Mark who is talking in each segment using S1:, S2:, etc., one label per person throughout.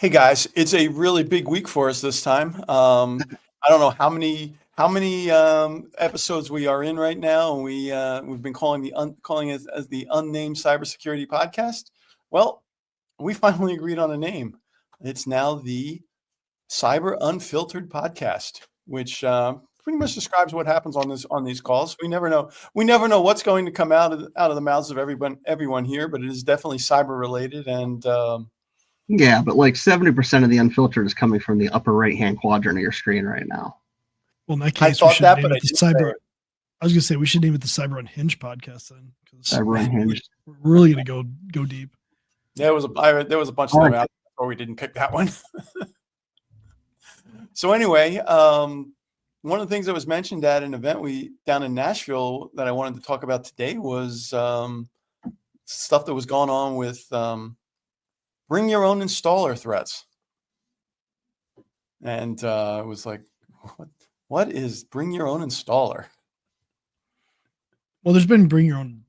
S1: Hey guys, it's a really big week for us this time. I don't know how many episodes we are in right now. We've been calling it as the Unnamed Cybersecurity Podcast. Well, we finally agreed on a name. It's now the Cyber Unfiltered Podcast, which pretty much describes what happens on these calls. We never know. We never know what's going to come out of the mouths of everyone here, but it is definitely cyber related and.
S2: Yeah, but like 70% of the unfiltered is coming from the upper right-hand quadrant of your screen right now.
S3: Well, in that
S1: I
S3: case,
S1: thought that, but I
S3: the
S1: didn't say
S3: Cyber.
S1: it.
S3: I was gonna say we should name it the Cyber Unhinged Podcast then, because
S2: Cyber Unhinged.
S3: we're really gonna go deep.
S1: There was a bunch of them out before we didn't pick that one. So anyway, one of the things that was mentioned at an event down in Nashville that I wanted to talk about today was stuff that was going on with bring your own installer threats. And it was like, what is bring your own installer?
S3: Well, there's been bring your own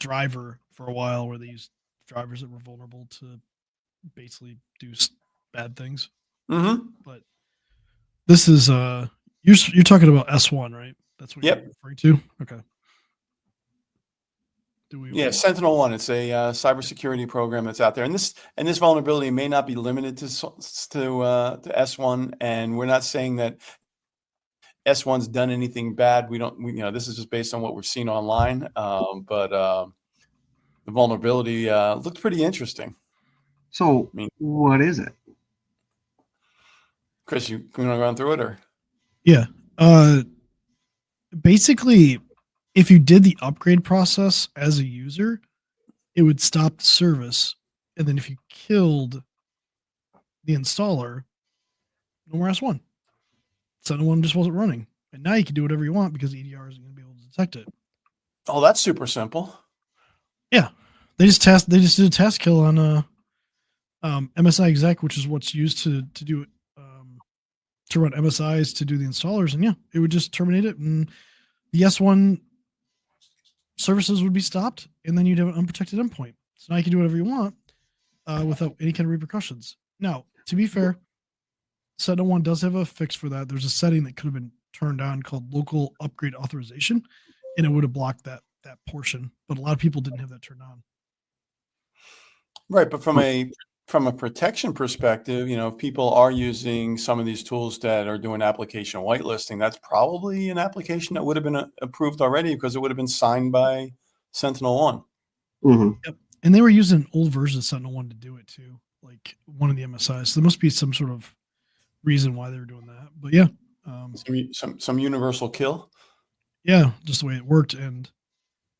S3: driver for a while, where they use drivers that were vulnerable to basically do bad things.
S1: Mm-hmm.
S3: But this is you're talking about S1, right? That's what you're referring to. Okay.
S1: Yeah, Sentinel-1. It's a cybersecurity program that's out there, and this vulnerability may not be limited to S1. And we're not saying that S1's done anything bad. This is just based on what we've seen online. But the vulnerability looked pretty interesting.
S2: So, what is it?
S1: Chris, you want to run through it, or?
S3: Yeah. Basically, if you did the upgrade process as a user, it would stop the service. And then if you killed the installer, no more S1. Sentinel-1 just wasn't running. And now you can do whatever you want because EDR isn't going to be able to detect it.
S1: Oh, that's super simple.
S3: Yeah. They just did a test kill on MSI exec, which is what's used to do it, to run MSIs to do the installers. And yeah, it would just terminate it. And the S1 services would be stopped, and then you'd have an unprotected endpoint. So now you can do whatever you want without any kind of repercussions. Now, to be fair, Sentinel-1 does have a fix for that. There's a setting that could have been turned on called local upgrade authorization, and it would have blocked that portion. But a lot of people didn't have that turned on.
S1: Right, but from a protection perspective, if people are using some of these tools that are doing application whitelisting, that's probably an application that would have been approved already because it would have been signed by Sentinel-1.
S2: Mm-hmm.
S3: Yep. And they were using an old version of Sentinel-1 to do it too, like one of the MSIs. So there must be some sort of reason why they were doing that. But yeah.
S1: Some universal kill?
S3: Yeah, just the way it worked. And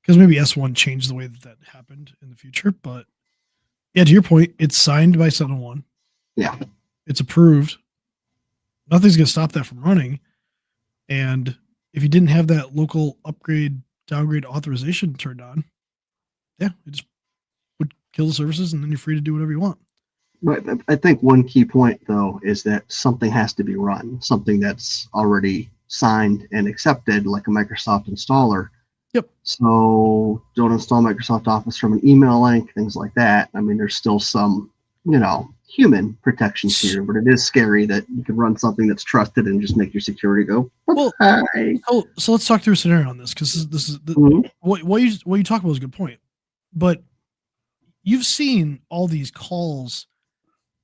S3: because maybe S1 changed the way that happened in the future. But yeah, to your point, it's signed by Sentinel-1.
S2: Yeah.
S3: It's approved. Nothing's going to stop that from running. And if you didn't have that local upgrade, downgrade authorization turned on, yeah, it just would kill the services, and then you're free to do whatever you want.
S2: Right. I think one key point, though, is that something has to be run, something that's already signed and accepted, like a Microsoft installer.
S3: Yep.
S2: So don't install Microsoft Office from an email link, things like that. I mean, there's still some, human protections here, but it is scary that you can run something that's trusted and just make your security go.
S3: Well, so let's talk through a scenario on this, because this is what you talk about is a good point. But you've seen all these calls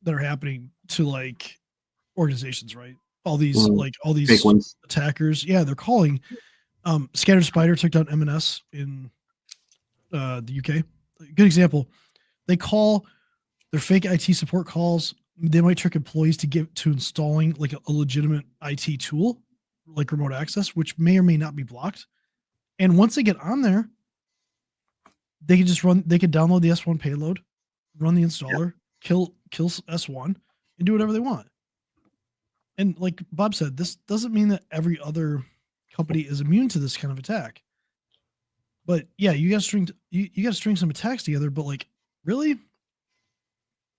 S3: that are happening to like organizations, right? All these
S2: fake ones.
S3: Attackers. Yeah, they're calling. Scattered Spider took down M&S in the UK. Good example. They call their fake IT support calls. They might trick employees to installing like a legitimate IT tool, like remote access, which may or may not be blocked. And once they get on there, they can just run. They could download the S1 payload, run the installer, kill S1, and do whatever they want. And like Bob said, this doesn't mean that every other company is immune to this kind of attack. But yeah, you got to string some attacks together. But like, really,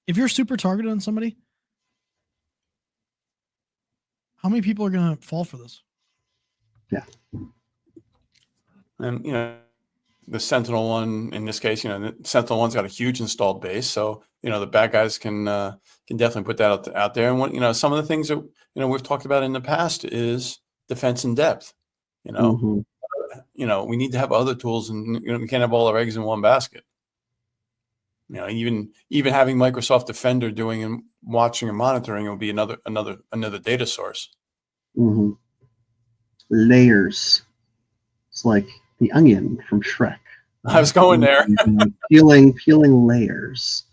S3: if you're super targeted on somebody, how many people are going to fall for this?
S2: Yeah.
S1: And the Sentinel one in this case, the Sentinel one's got a huge installed base, so the bad guys can definitely put that out there. And some of the things that we've talked about in the past is defense in depth.
S2: Mhm.
S1: We need to have other tools, and we can't have all our eggs in one basket. Even having Microsoft Defender doing and watching and monitoring will be another data source.
S2: Mhm. Layers. It's like the onion from Shrek.
S1: I was going there.
S2: Peeling layers.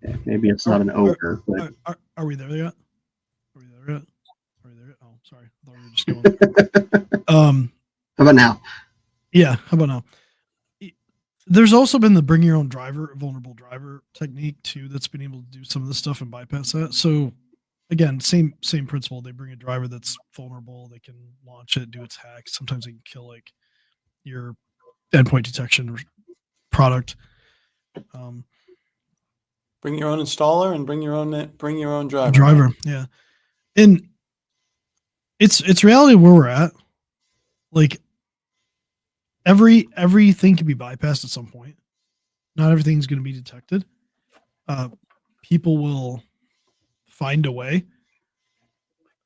S2: Yeah, maybe it's not an ogre, but
S3: Are we there yet? Are we there yet? Oh, sorry. I thought we were just going.
S2: How about now?
S3: Yeah. How about now? There's also been the bring your own driver, vulnerable driver technique too. That's been able to do some of this stuff and bypass that. So again, same principle. They bring a driver that's vulnerable. They can launch it, do its hack. Sometimes they can kill like your endpoint detection product.
S1: Bring your own installer and bring your own driver.
S3: Driver, yeah. And it's reality where we're at. Like everything can be bypassed at some point. Not everything's going to be detected. People will find a way.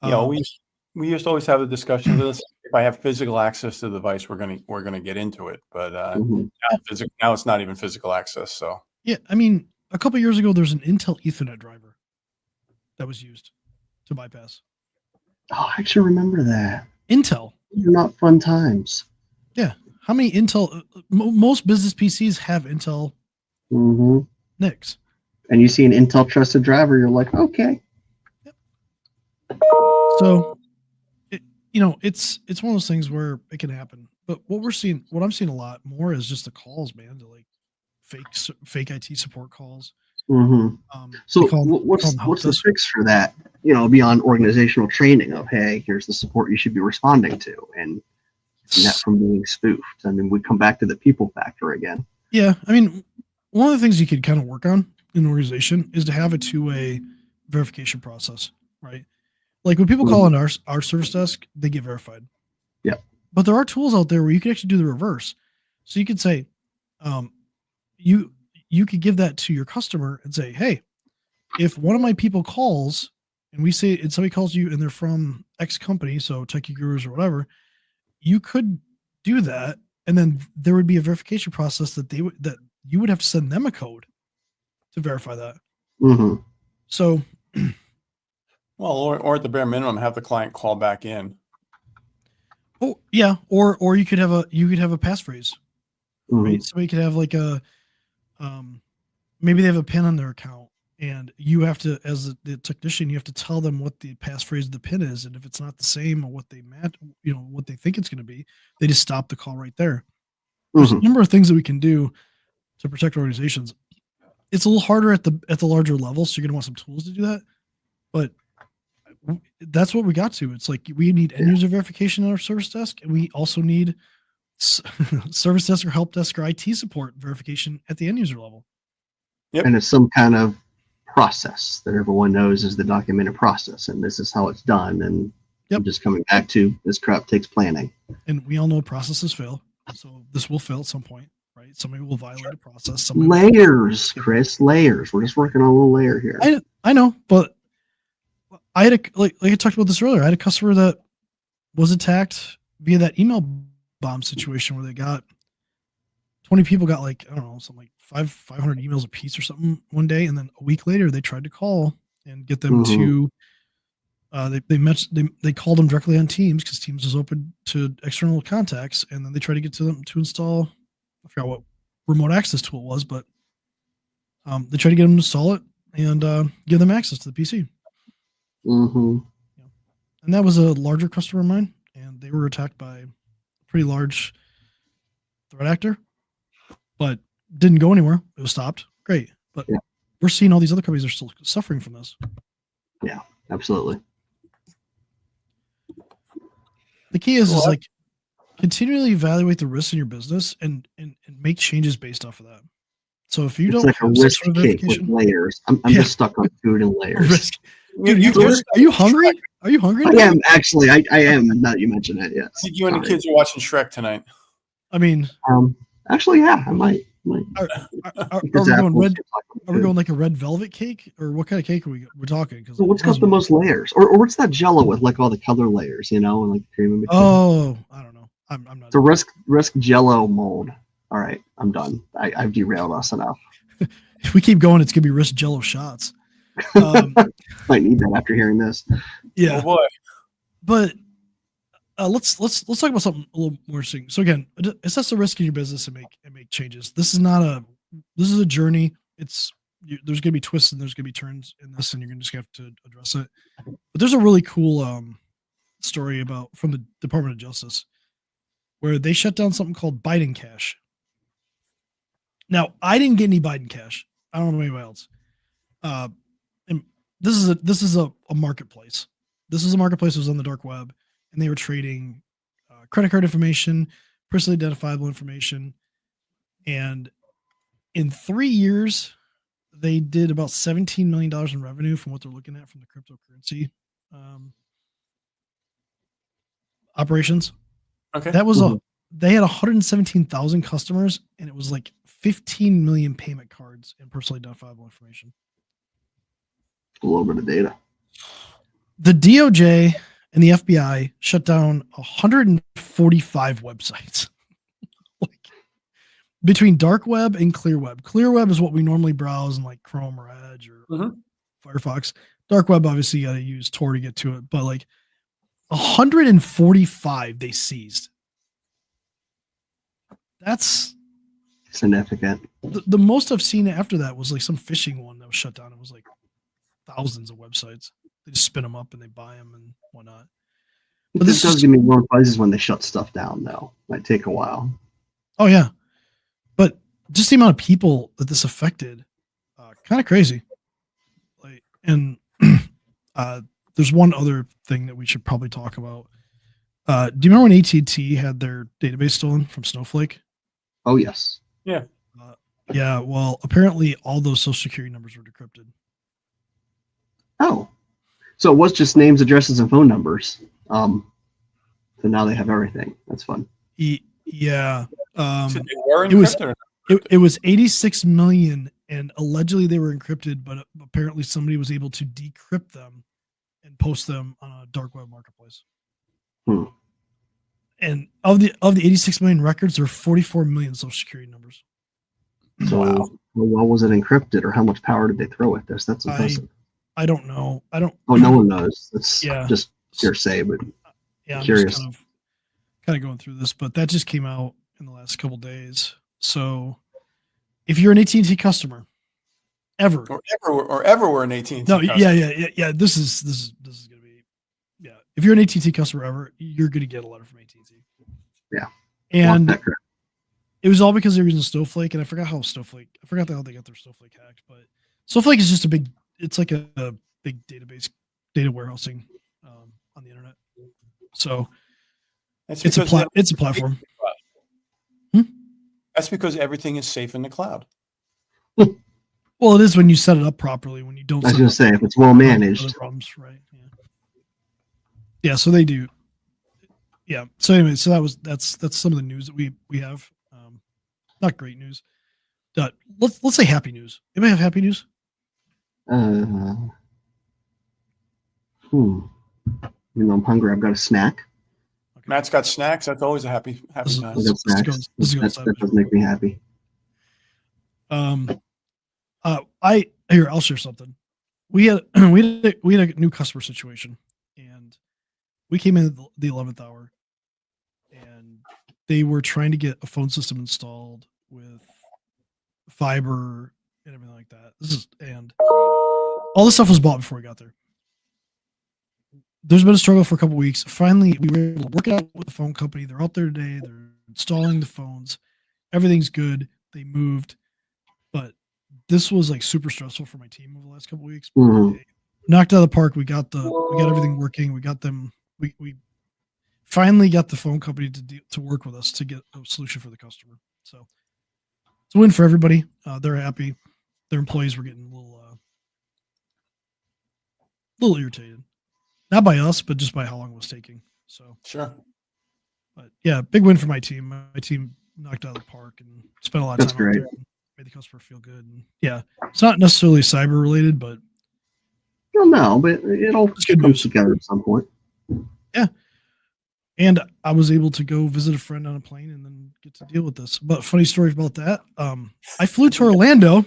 S1: We used to always have a discussion with this. If I have physical access to the device, we're gonna get into it. But now it's not even physical access. So
S3: yeah, I mean, a couple of years ago, there's an Intel Ethernet driver that was used to bypass.
S2: Oh, I actually remember that.
S3: Intel.
S2: They're not fun times.
S3: Yeah. How many Intel? Most business PCs have Intel NICs.
S2: And you see an Intel trusted driver, you're like, okay.
S3: Yep. So, it's one of those things where it can happen. But what I'm seeing a lot more is just the calls, man, to like fake IT support calls.
S2: So what's the fix for that? Beyond organizational training of, hey, here's the support you should be responding to, and that from being spoofed. I mean, we come back to the people factor again.
S3: Yeah, I mean, one of the things you could kind of work on in an organization is to have a two-way verification process, right? Like when people call on our service desk, they get verified.
S2: Yeah.
S3: But there are tools out there where you can actually do the reverse. So you could say, you could give that to your customer and say, hey, if one of my people calls and somebody calls you and they're from X company, so Techie Gurus or whatever, you could do that. And then there would be a verification process that you would have to send them a code to verify that. So,
S1: well, or at the bare minimum, have the client call back in.
S3: Oh yeah. Or you could have a passphrase, right? Somebody could have like a, maybe they have a PIN on their account, and you have to, as the technician, you have to tell them what the passphrase of the PIN is, and if it's not the same or what they what they think it's going to be, they just stop the call right there. There's a number of things that we can do to protect organizations. It's a little harder at the larger level, so you're going to want some tools to do that, but that's what we got to. It's like we need end user verification on our service desk, and we also need service desk or help desk or IT support verification at the end user level.
S2: Yep. And it's some kind of process that everyone knows is the documented process, and this is how it's done. And I'm just coming back to this crap takes planning.
S3: And we all know processes fail, so this will fail at some point, right? Somebody will violate a process.
S2: Layers, Chris, layers. We're just working on a little layer here.
S3: I know, but I had like I talked about this earlier. I had a customer that was attacked via that email bomb situation where they got 20 people got like, I don't know, something like 500 emails a piece or something one day, and then a week later they tried to call and get them to they called them directly on Teams because Teams was open to external contacts, and then they tried to get to them to install, I forgot what remote access tool it was, but they tried to get them to install it and give them access to the PC. And that was a larger customer of mine, and they were attacked by a pretty large threat actor, but didn't go anywhere. It was stopped. Great. But we're seeing all these other companies are still suffering from this.
S2: Yeah, absolutely.
S3: The key is like continually evaluate the risks in your business and make changes based off of that. So if you don't
S2: like a risk cake with layers, I'm just stuck on food and layers.
S3: Dude, are you hungry? Are you hungry?
S2: I
S3: now?
S2: am actually. I am. Now that you mention it, yes.
S1: I think you and the
S2: Sorry.
S1: kids are watching Shrek tonight.
S3: I mean,
S2: Actually, yeah, I might.
S3: are we going red? Are we going like a red velvet cake, or what kind of cake are we're talking? Because
S2: So what's got the most layers, or what's that Jello with like all the color layers, and like cream in between?
S3: Oh, I don't know. I'm not.
S2: It's a risk Jello mold. All right, I'm done. I've derailed us enough.
S3: If we keep going, it's gonna be risk Jello shots.
S2: Might need that after hearing this.
S3: Yeah.
S1: Oh boy.
S3: But let's talk about something a little more interesting. So again, assess the risk in your business and make changes. This is a journey. There's going to be twists and there's going to be turns in this, and you're going to just have to address it. But there's a really cool story from the Department of Justice where they shut down something called Biden Cash. Now, I didn't get any Biden Cash. I don't know anybody else. And this is a marketplace. This is a marketplace that was on the dark web, and they were trading credit card information, personally identifiable information, and in 3 years, they did about $17 million in revenue from what they're looking at from the cryptocurrency operations.
S1: Okay.
S3: That was they had 117,000 customers, and it was like 15 million payment cards and personally identifiable information.
S2: A little bit of data.
S3: The DOJ and the FBI shut down 145 websites. Like, between dark web and clear web. Clear web is what we normally browse in like Chrome or Edge or Firefox. Dark web, obviously, you got to use Tor to get to it, but like 145 they seized. That's
S2: significant.
S3: The most I've seen after that was like some phishing one that was shut down. It was like thousands of websites. They just spin them up and they buy them and whatnot.
S2: But this does give me warm fuzzies when they shut stuff down, though. Might take a while.
S3: Oh yeah, but just the amount of people that this affected, kind of crazy. Like, and there's one other thing that we should probably talk about. Do you remember when AT&T had their database stolen from Snowflake?
S2: Oh yes.
S1: Yeah.
S3: Yeah. Well, apparently all those social security numbers were decrypted.
S2: Oh, so it was just names, addresses, and phone numbers. So now they have everything. That's fun.
S3: Yeah.
S1: So they were encrypted.
S3: It was 86 million, and allegedly they were encrypted, but apparently somebody was able to decrypt them and post them on a dark web marketplace. And of the 86 million records, there are 44 million social security numbers.
S2: So how well was it encrypted, or how much power did they throw at this? That's impressive.
S3: I don't know.
S2: Oh, no one knows. It's just hearsay, but
S3: yeah, I'm
S2: curious.
S3: Just kind of going through this, but that just came out in the last couple days. So if you're an AT&T customer, ever
S1: were an AT&T
S3: no,
S1: customer.
S3: Yeah. This is gonna be If you're an AT&T customer ever, you're gonna get a letter from AT&T.
S2: Yeah,
S3: and it was all because they were using Snowflake, and I forgot how they got their Snowflake hacked. But Snowflake is just it's like a big database, data warehousing on the internet. So it's a platform.
S1: That's because everything is safe in the cloud.
S3: Well, it is when you set it up properly. When you don't,
S2: I was going to say, if it's well managed,
S3: problems, right? Yeah. So they do. Yeah. So anyway, that's some of the news that we have. Not great news. Let's say happy news. Anybody have happy news?
S2: Even though I'm hungry, I've got a snack.
S1: Okay. Matt's got snacks. That's always a happy time.
S2: That does make me happy.
S3: I'll share something. We had a new customer situation, and we came in at the 11th hour, and they were trying to get a phone system installed with fiber and everything like that. And all this stuff was bought before we got there. There's been a struggle for a couple weeks. Finally, we were able to work it out with the phone company. They're out there today. They're installing the phones. Everything's good. They moved, but this was like super stressful for my team over the last couple weeks.
S2: Mm-hmm.
S3: Knocked out of the park. We got everything working. We got them. We finally got the phone company to work with us to get a solution for the customer. So it's a win for everybody. They're happy. Their employees were getting a little irritated. not by us, but just by how long it was taking. So
S1: Sure.
S3: but yeah, big win for my team. My team knocked out of the park and spent a lot of
S2: That's
S3: time out
S2: great.
S3: there. And made the customer feel good. And yeah, it's not necessarily cyber related, but
S2: Well, no, but it'll
S3: it's good
S2: come
S3: news.
S2: together at some point.
S3: Yeah. And I was able to go visit a friend on a plane and then get to deal with this. But funny story about that. I flew to Orlando.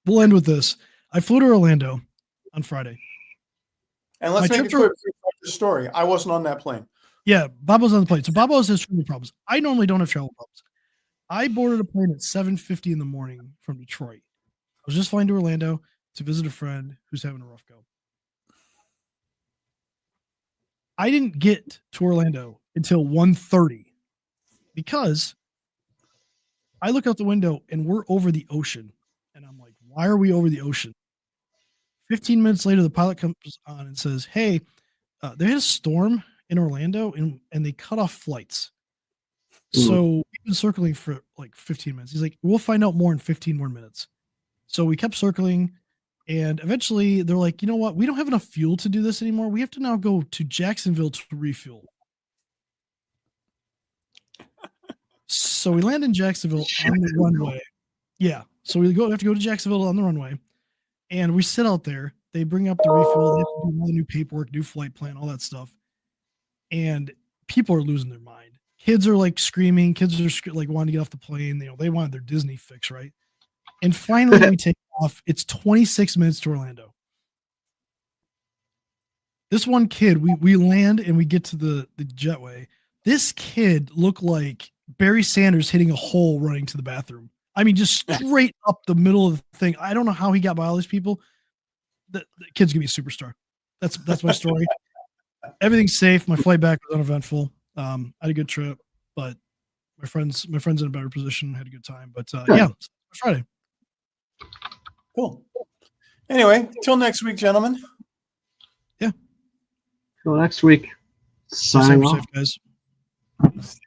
S3: We'll end with this. I flew to Orlando on Friday.
S1: And let's
S3: My
S1: make it
S3: trip
S1: quick for the story. I wasn't on that plane.
S3: Yeah, Bob was on the plane. So Bob always has travel problems. I normally don't have travel problems. I boarded a plane at 7:50 in the morning from Detroit. I was just flying to Orlando to visit a friend who's having a rough go. I didn't get to Orlando until 1:30 because I look out the window and we're over the ocean. And I'm like, why are we over the ocean? 15 minutes later, the pilot comes on and says, hey, they had a storm in Orlando and they cut off flights. So we've been circling for like 15 minutes. He's like, we'll find out more in 15 more minutes. So we kept circling. And eventually they're like, you know what? We don't have enough fuel to do this anymore. We have to now go to Jacksonville to refuel. So we land in Jacksonville on the runway. Yeah. So we have to go to Jacksonville on the runway. And we sit out there. They bring up the refuel. They have to do all the new paperwork, new flight plan, all that stuff. And people are losing their mind. Kids are like screaming. Kids are like wanting to get off the plane. They wanted their Disney fix, right? And finally we take off. It's 26 minutes to Orlando. This one kid, we land and we get to the jetway. This kid looked like Barry Sanders hitting a hole running to the bathroom. I mean, just straight up the middle of the thing. I don't know how he got by all these people. The kid's gonna be a superstar. That's my story. Everything's safe. My flight back was uneventful. I had a good trip, but my friends in a better position, had a good time. But yeah, Friday.
S1: Cool. Anyway, till next week, gentlemen.
S2: Till next week. Signing off.
S3: Safe, guys.